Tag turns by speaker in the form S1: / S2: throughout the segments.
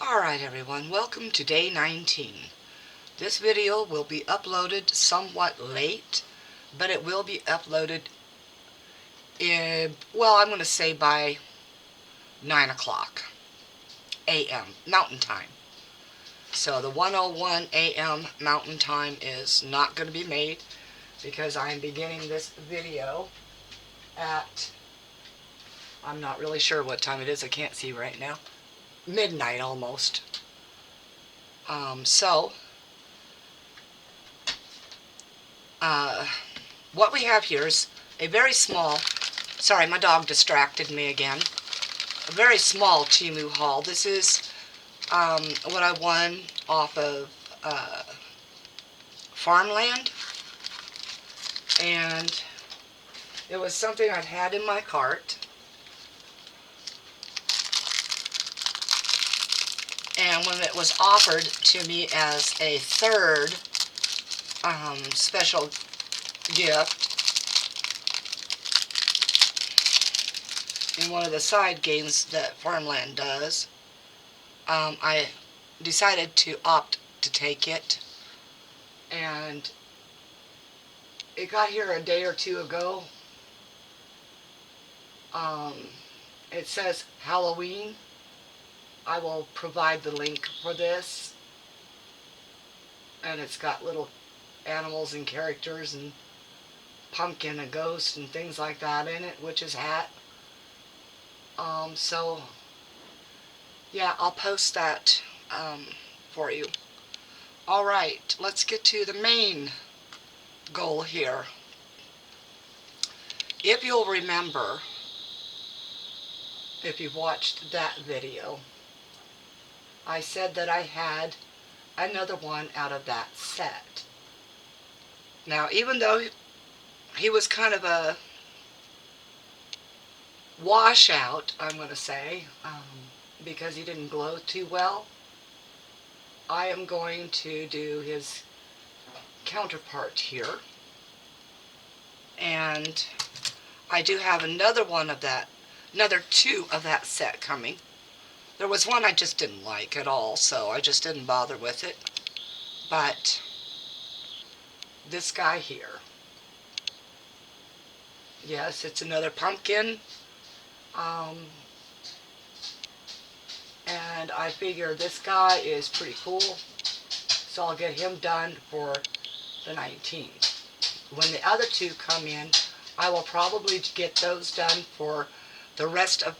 S1: Alright everyone, welcome to day 19. This video will be uploaded somewhat late, but it will be uploaded I'm going to say by 9 o'clock a.m. Mountain Time. So the 1:01 a.m. Mountain Time is not going to be made because I am beginning this video at, I'm not really sure what time it is, I can't see right now. Midnight almost. What we have here is a very small, sorry, my dog distracted me again, a very small Temu haul. This is what I won off of Farmland, and it was something I've had in my cart. And when it was offered to me as a third special gift in one of the side games that Farmland does, I decided to opt to take it. And it got here a day or two ago. It says Halloween. I will provide the link for this, and it's got little animals and characters and pumpkin and ghost and things like that in it, witch's hat. So yeah, I'll post that for you. Alright, let's get to the main goal here. If you'll remember, if you've watched that video, I said that I had another one out of that set. Now, even though he was kind of a washout, I'm going to say, because he didn't glow too well, I am going to do his counterpart here. And I do have another two of that set coming. There was one I just didn't like at all, so I just didn't bother with it. But this guy here, yes, it's another pumpkin. And I figure this guy is pretty cool, so I'll get him done for the 19th. When the other two come in, I will probably get those done for the rest of,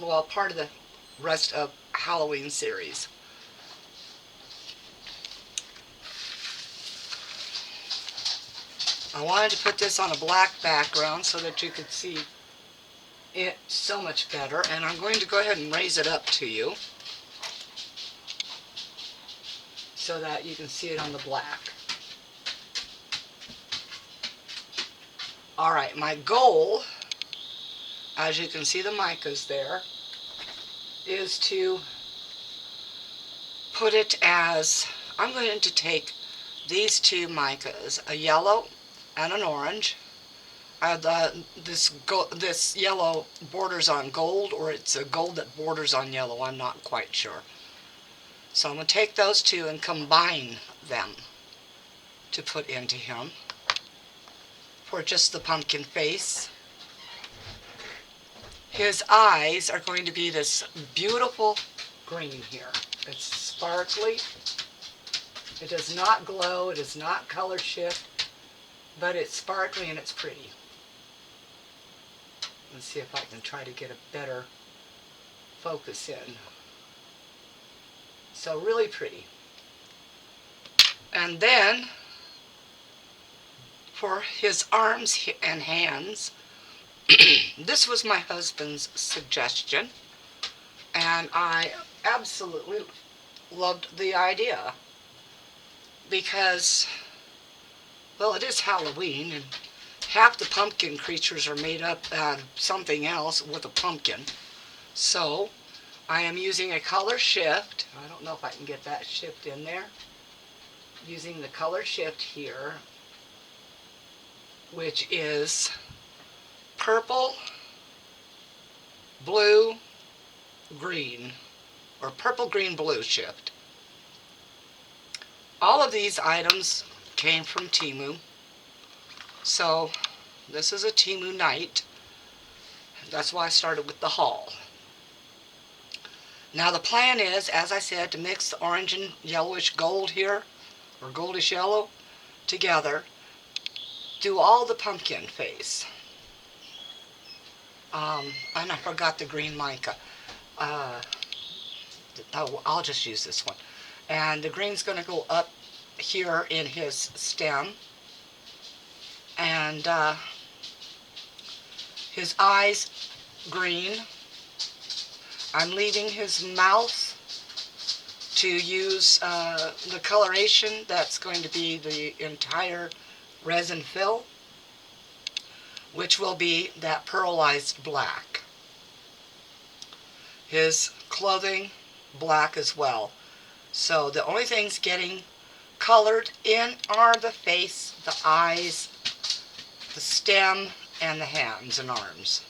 S1: well, part of the rest of Halloween series. I wanted to put this on a black background so that you could see it so much better, and I'm going to go ahead and raise it up to you so that you can see it on the black. Alright, my goal, as you can see the micas there, is to put it as, I'm going to take these two micas, a yellow and an orange. This yellow borders on gold, or it's a gold that borders on yellow, I'm not quite sure. So I'm going to take those two and combine them to put into him for just the pumpkin face. His eyes are going to be this beautiful green here. It's sparkly. It does not glow. It does not color shift, but it's sparkly and it's pretty. Let's see if I can try to get a better focus in. So really pretty. And then for his arms and hands, this was my husband's suggestion, and I absolutely loved the idea because, well, it is Halloween, and half the pumpkin creatures are made up out of something else with a pumpkin. So I am using a color shift. I don't know if I can get that shift in there. Using the color shift here, which is purple, blue, green. or purple, green, blue shift. All of these items came from Temu. So this is a Temu night. That's why I started with the haul. Now the plan is, as I said, to mix the orange and yellowish gold here, or goldish yellow, together. Do all the pumpkin face. And I forgot the green mica. I'll just use this one. And the green's going to go up here in his stem. And his eyes green. I'm leaving his mouth to use the coloration that's going to be the entire resin fill, which will be that pearlized black. His clothing, black as well. So the only things getting colored in are the face, the eyes, the stem, and the hands and arms.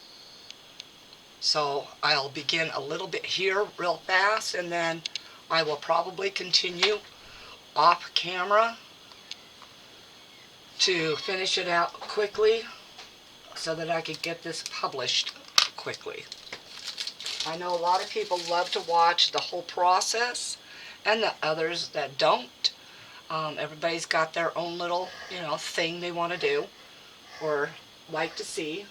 S1: So I'll begin a little bit here real fast, and then I will probably continue off camera to finish it out quickly so that I could get this published quickly. I know a lot of people love to watch the whole process, and the others that don't. Everybody's got their own little, thing they want to do or like to see.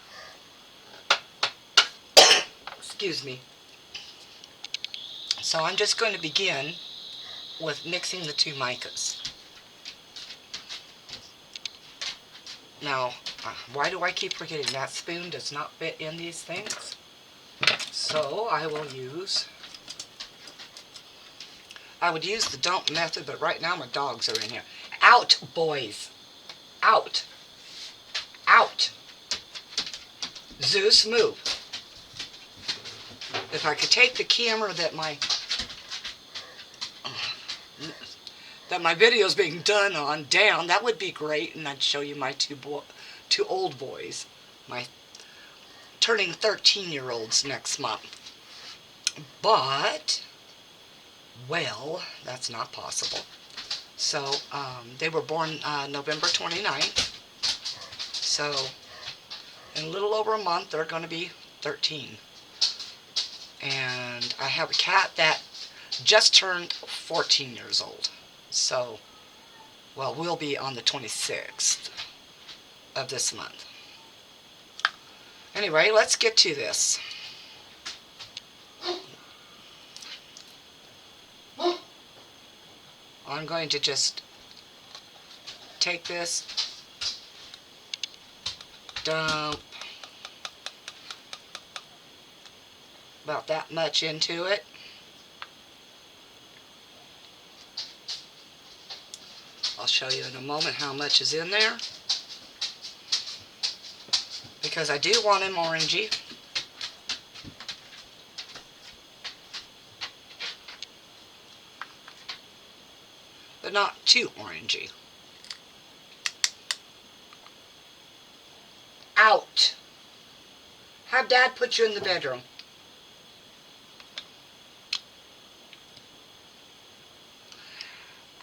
S1: Excuse me. So I'm just going to begin with mixing the two micas. Now, why do I keep forgetting that spoon does not fit in these things? So I would use the dump method, but right now my dogs are in here. Out, boys. Out. Out. Zeus, move. If I could take the camera that my video is being done on down, that would be great, and I'd show you my two old boys, my turning 13-year-olds next month. But, well, that's not possible. So they were born November 29th. So in a little over a month, they're going to be 13. And I have a cat that just turned 14 years old. So, well, we'll be on the 26th of this month. Anyway, let's get to this. I'm going to just take this, dump about that much into it. I'll show you in a moment how much is in there, because I do want him orangey. But not too orangey. Out. Have Dad put you in the bedroom.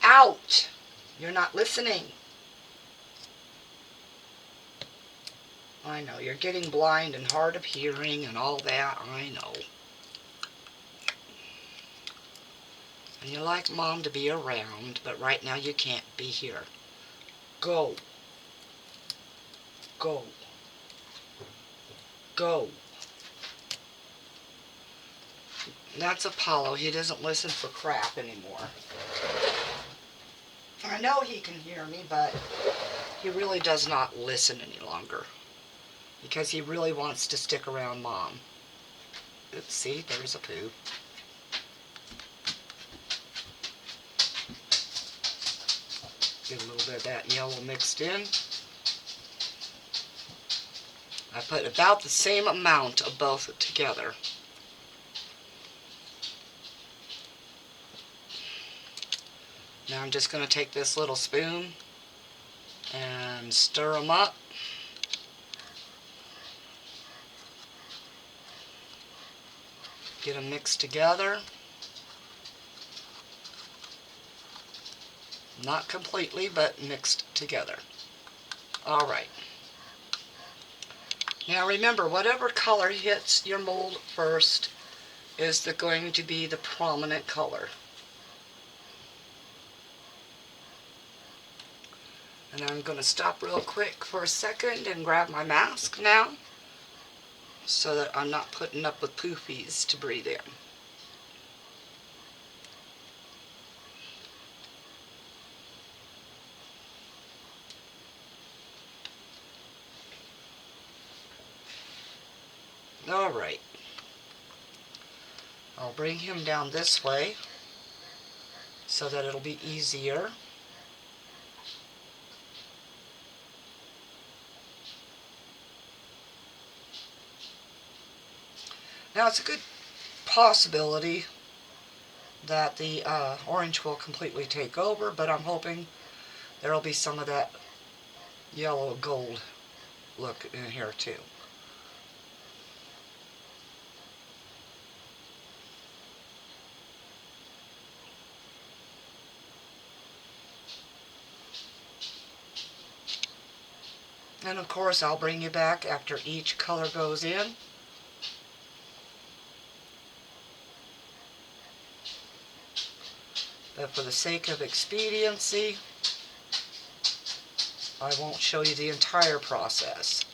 S1: Out. You're not listening. I know, you're getting blind and hard of hearing and all that, I know. And you like Mom to be around, but right now you can't be here. Go. Go. Go. That's Apollo. He doesn't listen for crap anymore. I know he can hear me, but he really does not listen any longer. Because he really wants to stick around Mom. Oops, see, there's a poo. Get a little bit of that yellow mixed in. I put about the same amount of both together. Now I'm just going to take this little spoon and stir them up. Get them mixed together. Not completely, but mixed together. Alright. Now remember, whatever color hits your mold first is going to be the prominent color. And I'm going to stop real quick for a second and grab my mask now, so that I'm not putting up with poofies to breathe in. Alright. I'll bring him down this way so that it'll be easier. Now it's a good possibility that the orange will completely take over, but I'm hoping there'll be some of that yellow gold look in here too. And of course I'll bring you back after each color goes in. But for the sake of expediency, I won't show you the entire process.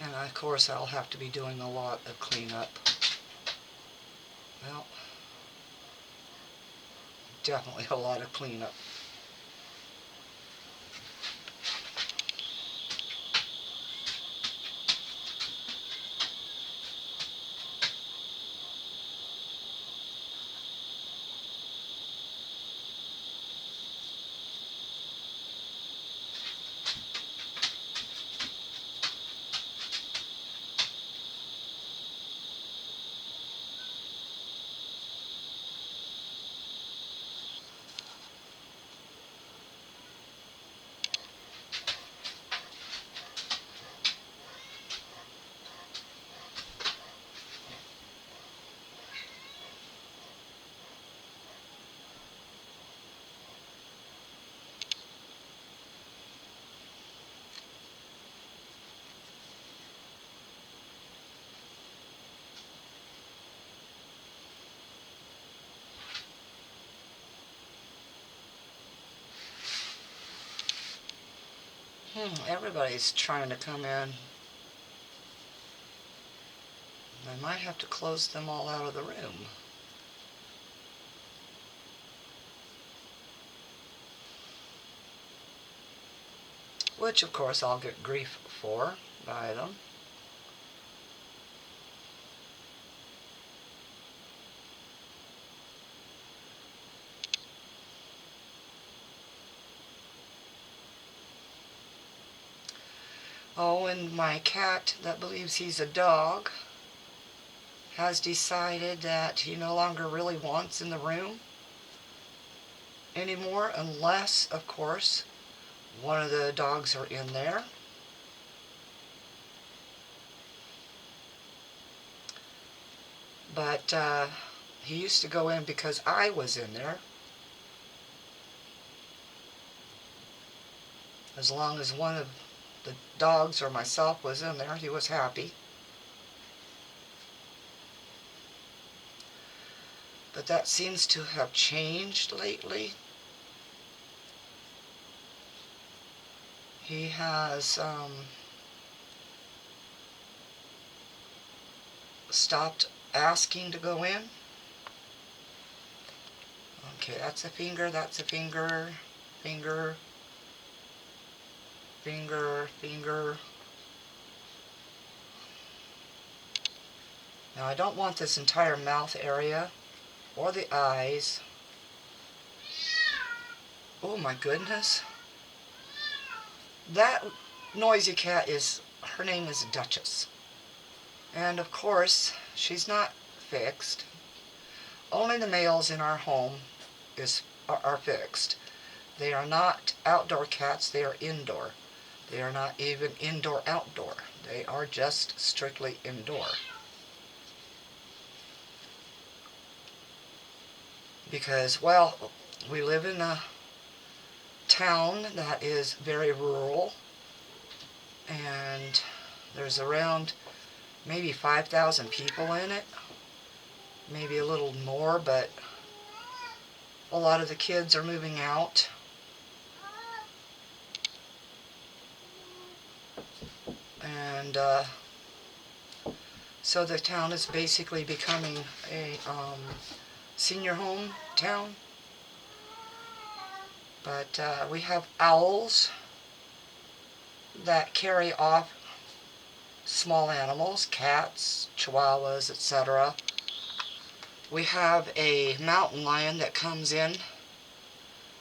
S1: And of course I'll have to be doing a lot of cleanup. Well, definitely a lot of cleanup. Everybody's trying to come in. I might have to close them all out of the room. Which, of course, I'll get grief for by them. Oh, and my cat that believes he's a dog has decided that he no longer really wants in the room anymore, unless, of course, one of the dogs are in there. But he used to go in because I was in there. As long as one of the dogs or myself was in there, he was happy. But that seems to have changed lately. He has stopped asking to go in. Okay, that's a finger, that's a finger, finger, finger, finger. Now I don't want this entire mouth area or the eyes. Oh my goodness. That noisy cat is, her name is Duchess. And of course, she's not fixed. Only the males in our home are fixed. They are not outdoor cats, they are indoor. They are not even indoor-outdoor. They are just strictly indoor. Because, well, we live in a town that is very rural, and there's around maybe 5,000 people in it, maybe a little more, but a lot of the kids are moving out. And so the town is basically becoming a senior home town. But we have owls that carry off small animals, cats, chihuahuas, etc. We have a mountain lion that comes in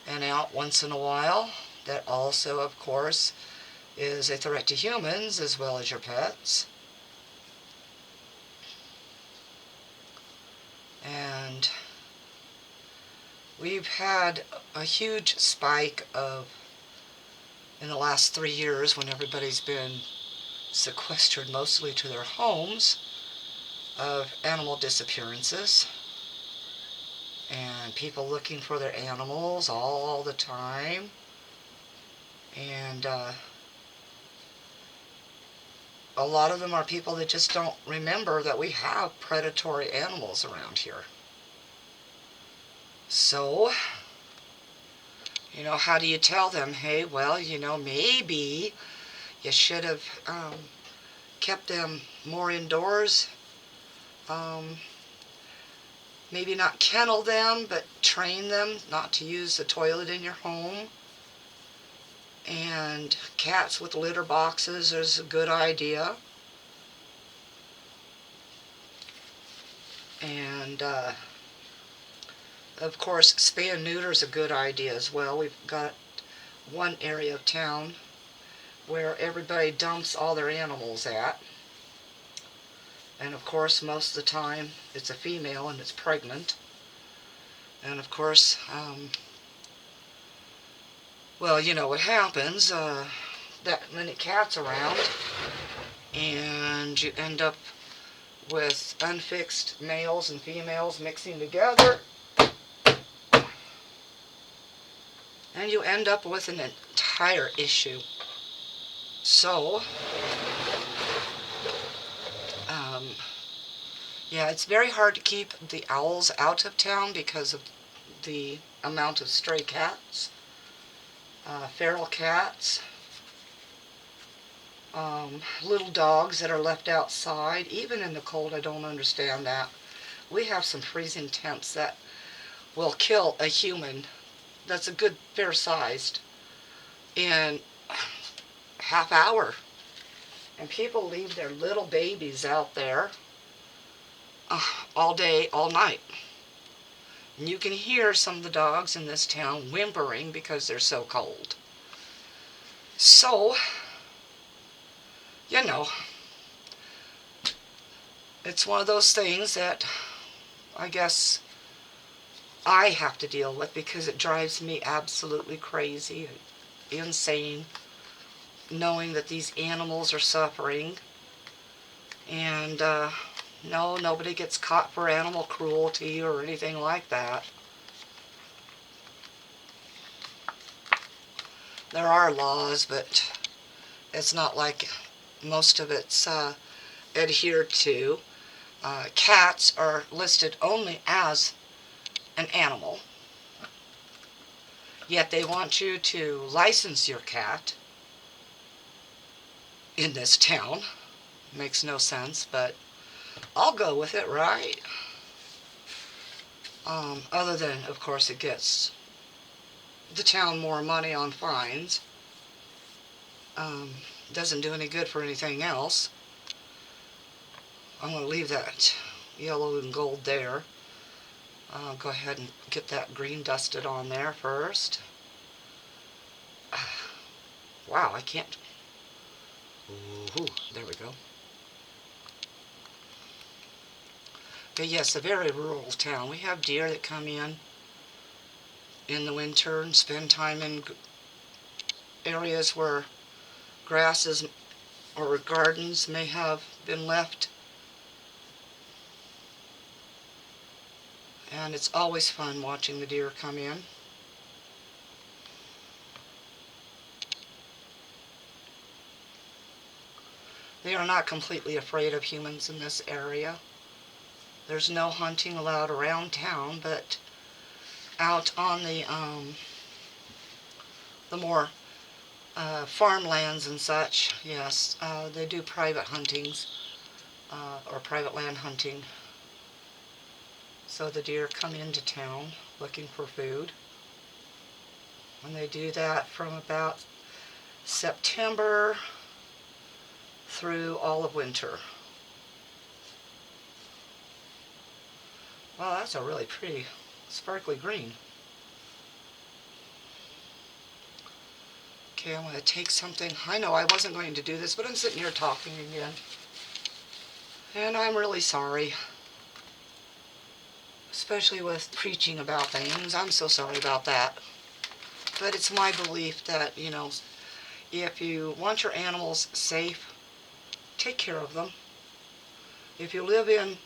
S1: and out once in a while. That also, of course, is a threat to humans as well as your pets. And we've had a huge spike in the last 3 years, when everybody's been sequestered mostly to their homes, of animal disappearances and people looking for their animals all the time. And a lot of them are people that just don't remember that we have predatory animals around here. So, how do you tell them, hey, well, maybe you should have kept them more indoors. Maybe not kennel them, but train them not to use the toilet in your home. And cats with litter boxes is a good idea. And of course, spay and neuter is a good idea as well. We've got one area of town where everybody dumps all their animals at. And of course, most of the time, it's a female and it's pregnant. And of course, well, you know what happens, that many cats around, and you end up with unfixed males and females mixing together, and you end up with an entire issue. So, yeah, it's very hard to keep the owls out of town because of the amount of stray cats, feral cats, little dogs that are left outside. Even in the cold, I don't understand that. We have some freezing temps that will kill a human that's a good fair-sized in half hour. And people leave their little babies out there all day, all night. And you can hear some of the dogs in this town whimpering because they're so cold. So, it's one of those things that I guess I have to deal with because it drives me absolutely crazy, insane, knowing that these animals are suffering. And no, nobody gets caught for animal cruelty or anything like that. There are laws, but it's not like most of it's adhered to. Cats are listed only as an animal, yet they want you to license your cat in this town. Makes no sense, but I'll go with it, right? Other than, of course, it gets the town more money on fines. Doesn't do any good for anything else. I'm going to leave that yellow and gold there. I'll go ahead and get that green dusted on there first. Wow, I can't. Ooh, there we go. But yes, a very rural town. We have deer that come in the winter and spend time in areas where grasses or gardens may have been left. And it's always fun watching the deer come in. They are not completely afraid of humans in this area. There's no hunting allowed around town, but out on the more farmlands and such, yes, they do private huntings or private land hunting. So the deer come into town looking for food. And they do that from about September through all of winter. Wow, that's a really pretty sparkly green. Okay, I'm going to take something. I know I wasn't going to do this, but I'm sitting here talking again. And I'm really sorry. Especially with preaching about things. I'm so sorry about that. But it's my belief that, you know, if you want your animals safe, take care of them. If you live in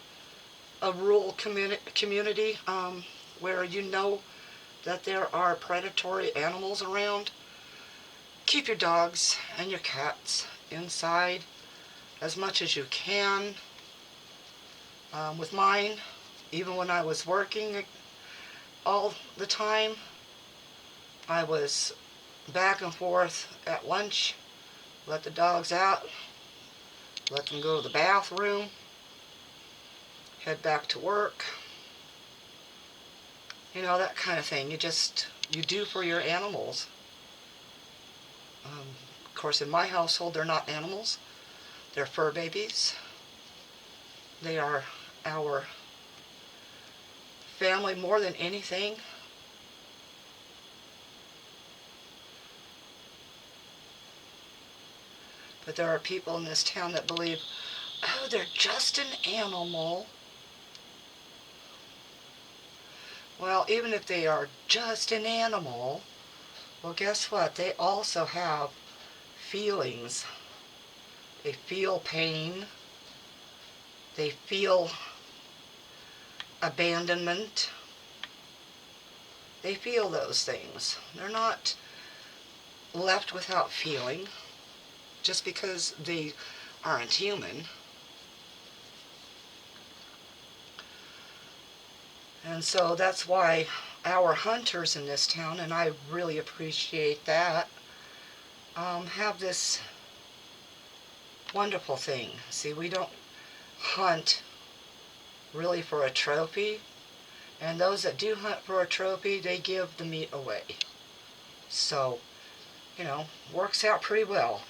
S1: a rural community where you know that there are predatory animals around, keep your dogs and your cats inside as much as you can. With mine, even when I was working all the time, I was back and forth at lunch, let the dogs out, let them go to the bathroom, head back to work. You know, that kind of thing. You do for your animals. Of course, in my household, they're not animals. They're fur babies. They are our family more than anything. But there are people in this town that believe, oh, they're just an animal. Well, even if they are just an animal, well, guess what? They also have feelings. They feel pain. They feel abandonment. They feel those things. They're not left without feeling just because they aren't human. And so that's why our hunters in this town, and I really appreciate that, have this wonderful thing. See, we don't hunt really for a trophy, and those that do hunt for a trophy, they give the meat away. So, you know, works out pretty well.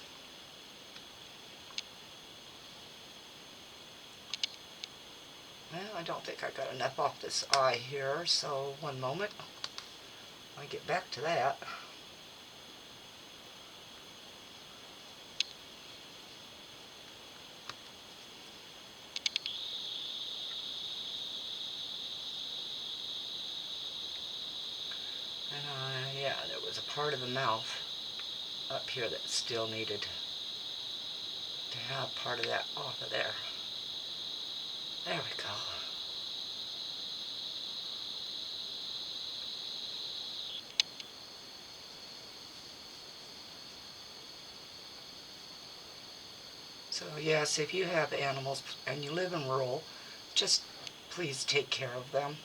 S1: Well, I don't think I got enough off this eye here, so one moment. I'll get back to that. And yeah, there was a part of the mouth up here that still needed to have part of that off of there. There we go. So yes, if you have animals and you live in rural, just please take care of them.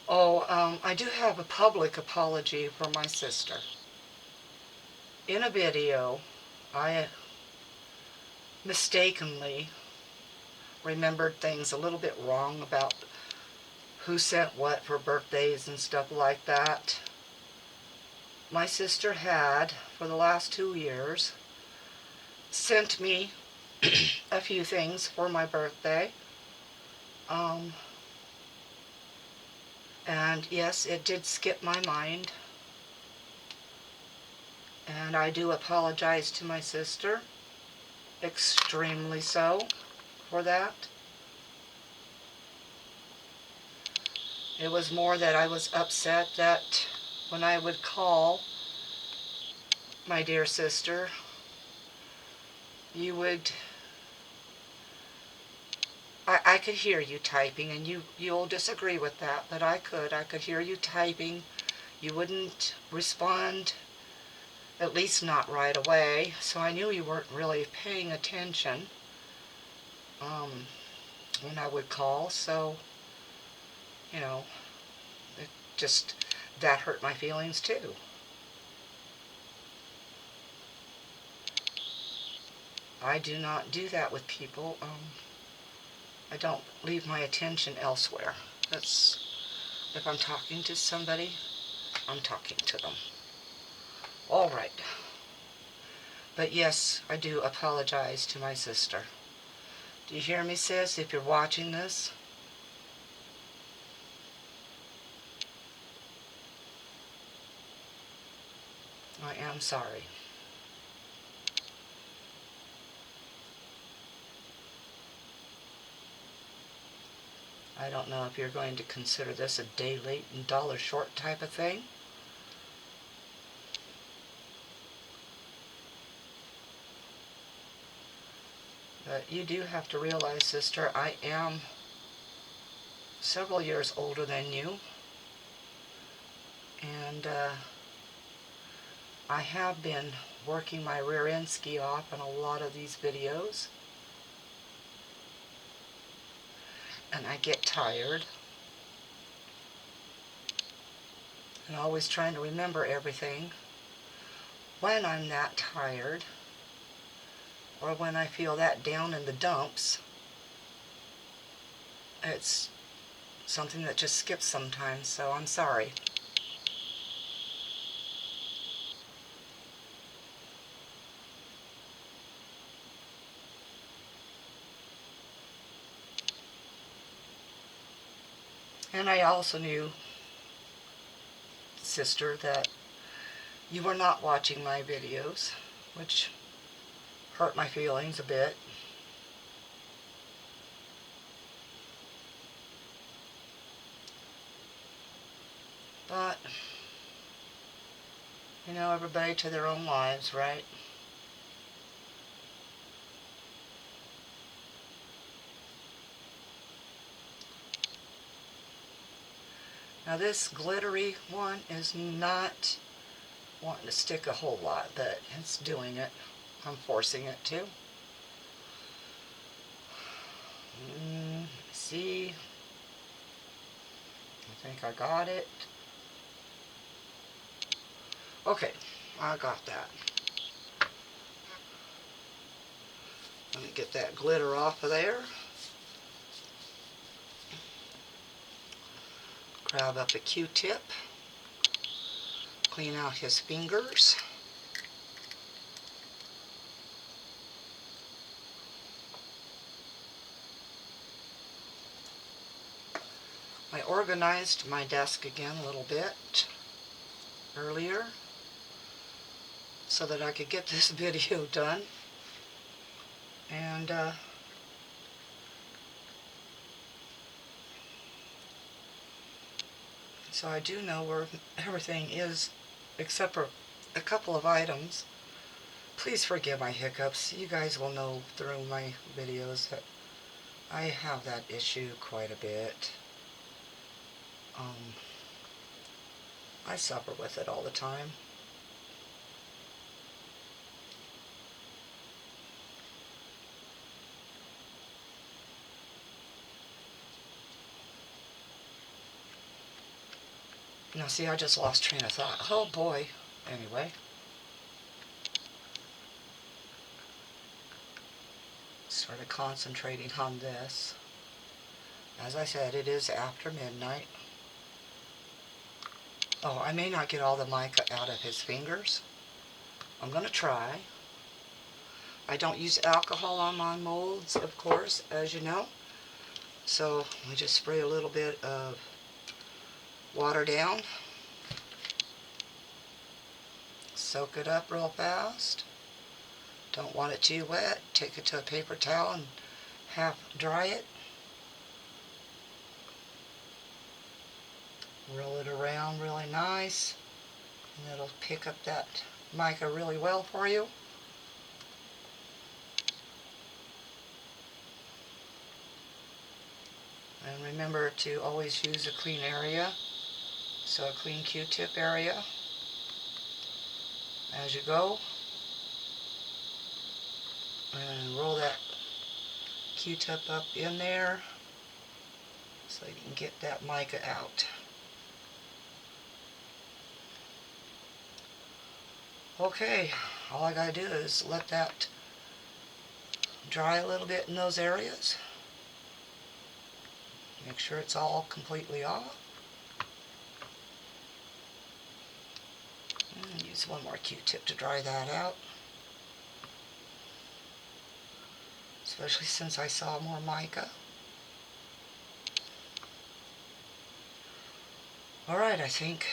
S1: Oh, I do have a public apology for my sister. In a video, I mistakenly remembered things a little bit wrong about who sent what for birthdays and stuff like that. My sister had, for the last 2 years, sent me a few things for my birthday. And yes, it did skip my mind. And I do apologize to my sister. extremely so for that. It was more that I was upset that when I would call my dear sister, you would, I could hear you typing, and you'll disagree with that, but I could hear you typing. You wouldn't respond, at least not right away, so I knew you weren't really paying attention when I would call, so, you know, it just, that hurt my feelings too. I do not do that with people. I don't leave my attention elsewhere. That's, if I'm talking to somebody, I'm talking to them. All right. But yes, I do apologize to my sister. Do you hear me, sis, if you're watching this? I am sorry. I don't know if you're going to consider this a day late and dollar short type of thing. But you do have to realize, sister, I am several years older than you. And I have been working my rear end ski off in a lot of these videos. And I get tired. And always trying to remember everything. When I'm that tired, or when I feel that down in the dumps, it's something that just skips sometimes, so I'm sorry. And I also knew, sister, that you were not watching my videos, which hurt my feelings a bit. But, you know, everybody to their own lives, right? Now this glittery one is not wanting to stick a whole lot, but it's doing it. I'm forcing it to. See? I think I got it. Okay, I got that. Let me get that glitter off of there. Grab up a Q-tip. Clean out his fingers. I organized my desk again a little bit earlier so that I could get this video done. And so I do know where everything is, except for a couple of items. Please forgive my hiccups. You guys will know through my videos that I have that issue quite a bit. I suffer with it all the time. Now see, I just lost train of thought. Oh boy. Anyway. Started concentrating on this. As I said, it is after midnight. Oh, I may not get all the mica out of his fingers. I'm going to try. I don't use alcohol on my molds, of course, as you know. So we just spray a little bit of water down. Soak it up real fast. Don't want it too wet. Take it to a paper towel and half dry it. Roll it around really nice, and it'll pick up that mica really well for you. And remember to always use a clean area, so a clean Q-tip area as you go. And roll that Q-tip up in there so you can get that mica out. Okay, all I gotta do is let that dry a little bit in those areas. Make sure it's all completely off. And use one more Q-tip to dry that out. Especially since I saw more mica. Alright, I think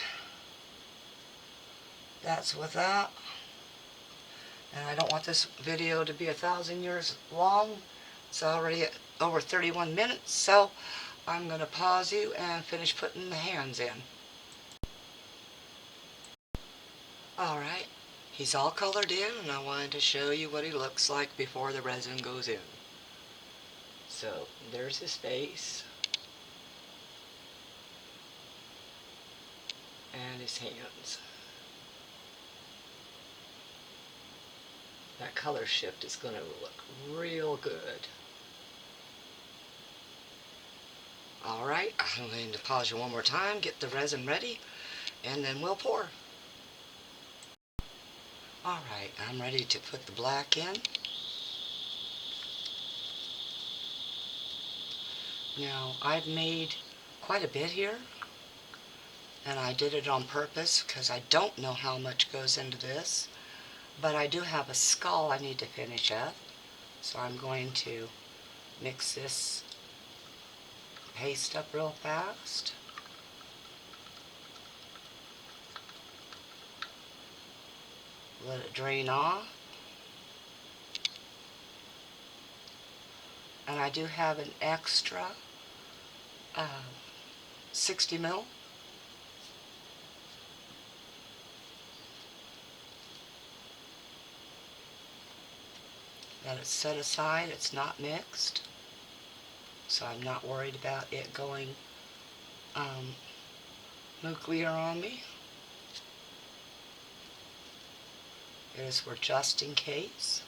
S1: that's with that. And I don't want this video to be 1,000 years long. It's already at over 31 minutes, so I'm going to pause you and finish putting the hands in. Alright, he's all colored in, and I wanted to show you what he looks like before the resin goes in. So, there's his face. And his hands. That color shift is going to look real good. Alright, I'm going to pause you one more time, get the resin ready, and then we'll pour. Alright, I'm ready to put the black in. Now, I've made quite a bit here, and I did it on purpose because I don't know how much goes into this. But I do have a skull I need to finish up, so I'm going to mix this paste up real fast. Let it drain off. And I do have an extra 60 ml. That is set aside. It's not mixed, so I'm not worried about it going nuclear on me. It is for just in case.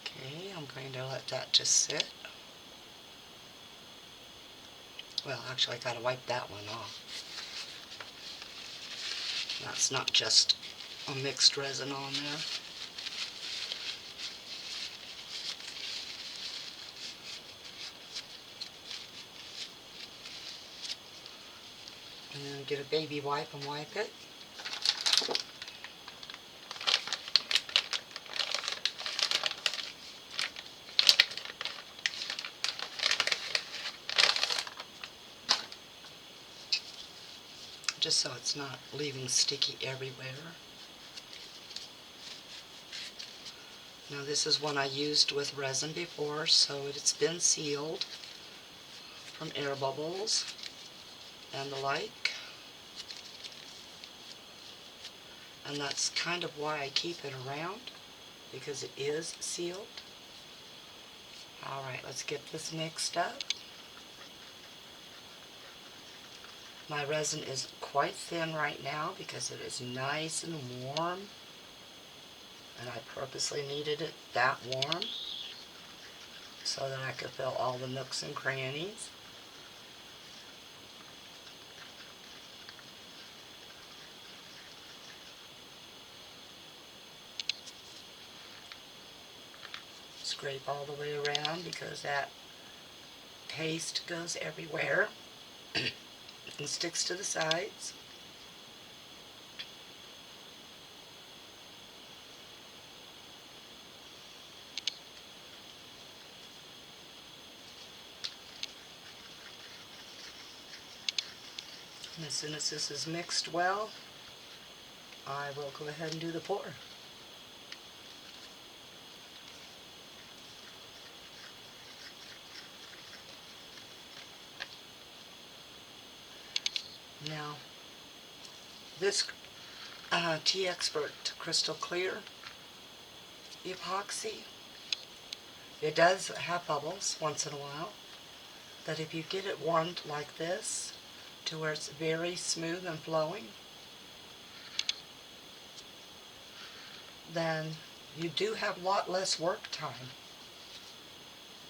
S1: Okay, I'm going to let that just sit. Well, actually, I gotta wipe that one off. That's not just a mixed resin on there. And then get a baby wipe and wipe it. Just so it's not leaving sticky everywhere. Now this is one I used with resin before, so it's been sealed from air bubbles and the like. And that's kind of why I keep it around, because it is sealed. Alright, let's get this mixed up. My resin is quite thin right now because it is nice and warm, and I purposely needed it that warm so that I could fill all the nooks and crannies. Scrape all the way around because that paste goes everywhere and sticks to the sides. And as soon as this is mixed well, I will go ahead and do the pour. Now, this Tea Expert Crystal Clear epoxy, it does have bubbles once in a while, but if you get it warmed like this, to where it's very smooth and flowing, then you do have a lot less work time.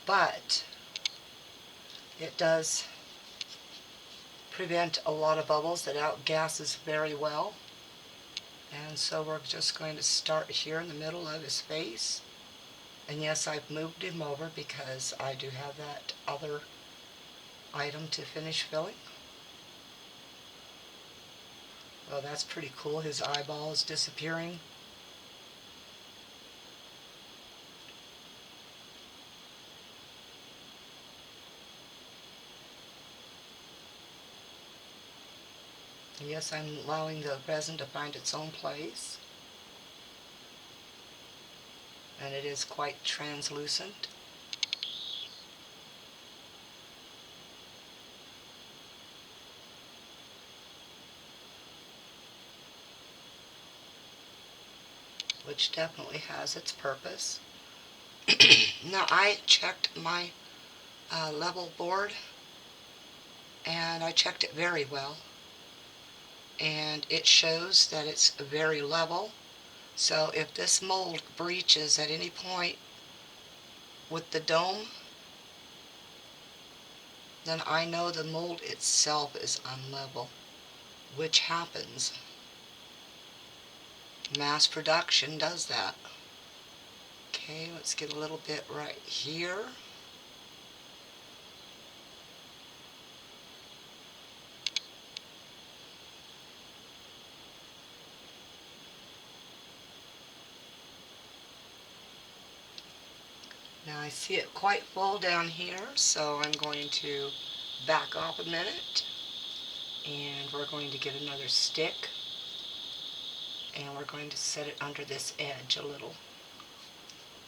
S1: But it does prevent a lot of bubbles. It outgasses very well. And so we're just going to start here in the middle of his face. And yes, I've moved him over because I do have that other item to finish filling. Oh, that's pretty cool. His eyeball is disappearing. Yes, I'm allowing the resin to find its own place. And it is quite translucent. Which definitely has its purpose. Now, I checked my level board, and I checked it very well, and it shows that it's very level. So if this mold breaches at any point with the dome, then I know the mold itself is unlevel, which happens. Mass production does that. Okay, let's get a little bit right here. Now I see it quite full down here, so I'm going to back off a minute, and we're going to get another stick, and we're going to set it under this edge a little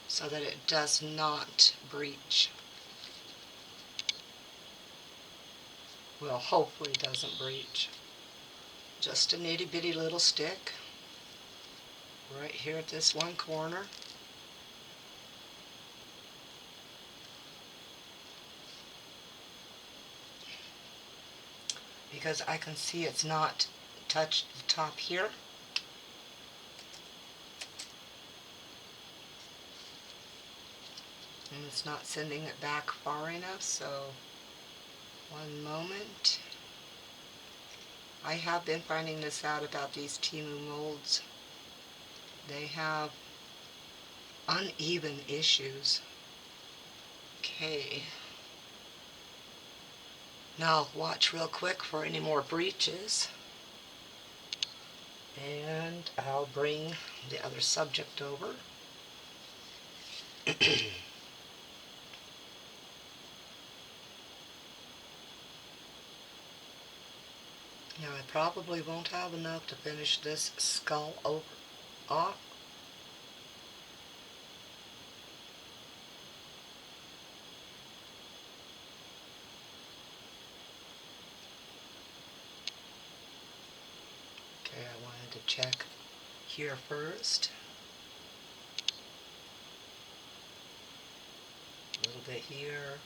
S1: so that it does not breach. Well, hopefully it doesn't breach. Just a nitty bitty little stick right here at this one corner. Because I can see it's not touched the top here. And it's not sending it back far enough, so one moment. I have been finding this out about these Temu molds. They have uneven issues. Okay. Now watch real quick for any more breaches. And I'll bring the other subject over. Now I probably won't have enough to finish this skull off. Okay, I wanted to check here first. A little bit here,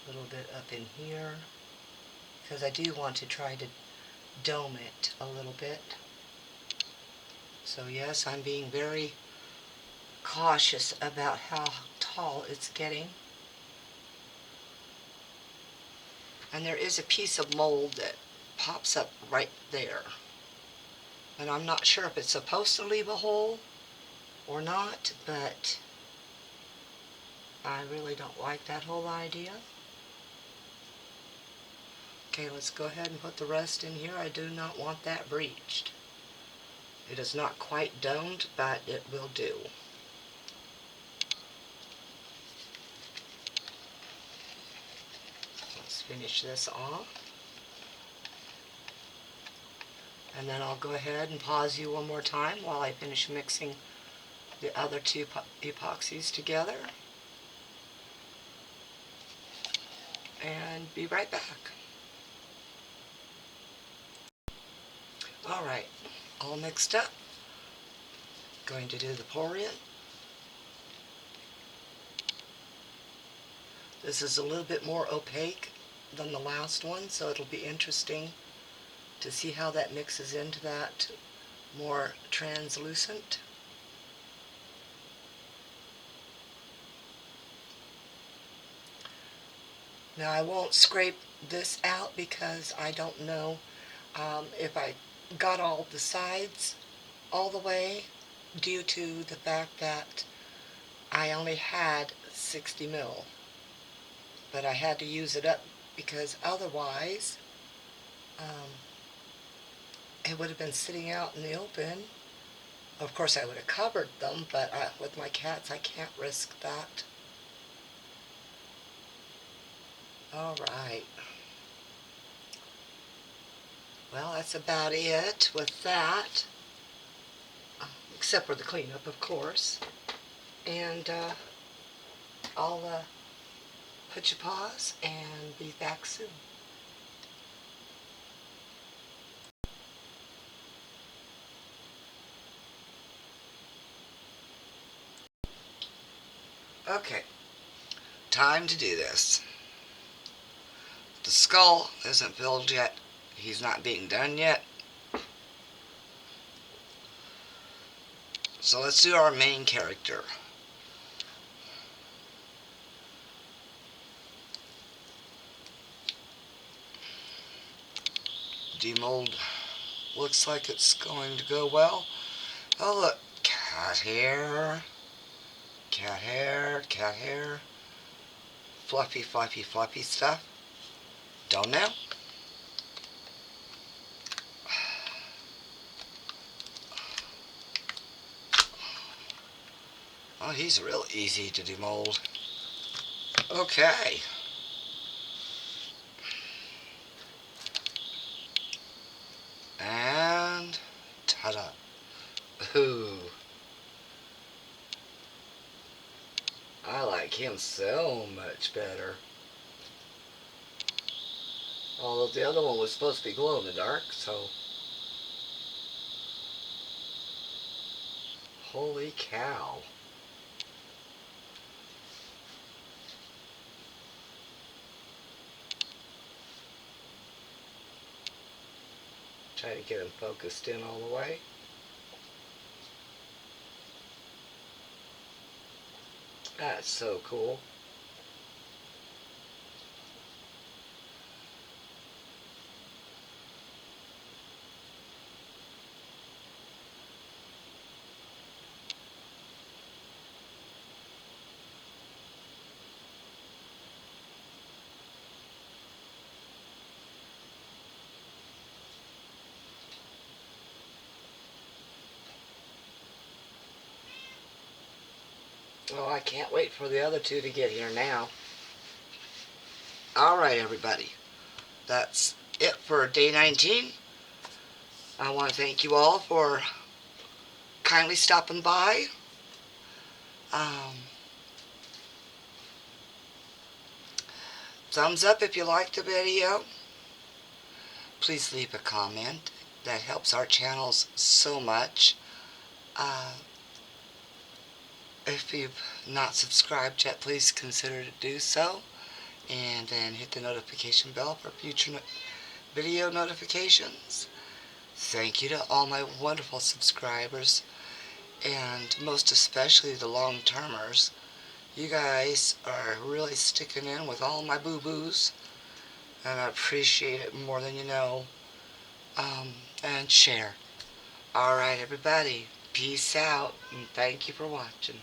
S1: a little bit up in here, because I do want to try to dome it a little bit. So yes, I'm being very cautious about how tall it's getting. And there is a piece of mold that pops up right there. And I'm not sure if it's supposed to leave a hole or not, but I really don't like that whole idea. Okay, let's go ahead and put the rest in here. I do not want that breached. It is not quite domed, but it will do. Let's finish this off. And then I'll go ahead and pause you one more time while I finish mixing the other two epoxies together. And be right back. Alright, all mixed up. Going to do the pour in. This is a little bit more opaque than the last one, so it'll be interesting to see how that mixes into that more translucent. Now I won't scrape this out because I don't know if I got all the sides all the way, due to the fact that I only had 60 mil. But I had to use it up because otherwise it would have been sitting out in the open. Of course I would have covered them, but with my cats I can't risk that. Alright. Well, that's about it with that. Except for the cleanup, of course. And I'll put you pause and be back soon. Okay, time to do this. The skull isn't filled yet. He's not being done yet. So let's do our main character. Demold looks like it's going to go well. Oh look, cat hair, cat hair, cat hair, fluffy, fluffy, fluffy stuff. Don't know. Oh, he's real easy to demold. Okay. And ta-da. Ooh. I like him so much better. Although the other one was supposed to be glow in the dark, so... Holy cow. Try to get him focused in all the way. That's so cool. Oh, I can't wait for the other two to get here now. Alright, everybody. That's it for day 19. I want to thank you all for kindly stopping by. Thumbs up if you liked the video. Please leave a comment. That helps our channels so much. If you've not subscribed yet, please consider to do so. And then hit the notification bell for future video notifications. Thank you to all my wonderful subscribers, and most especially the long-termers. You guys are really sticking in with all my boo-boos, and I appreciate it more than you know. And share. Alright, everybody, peace out, and thank you for watching.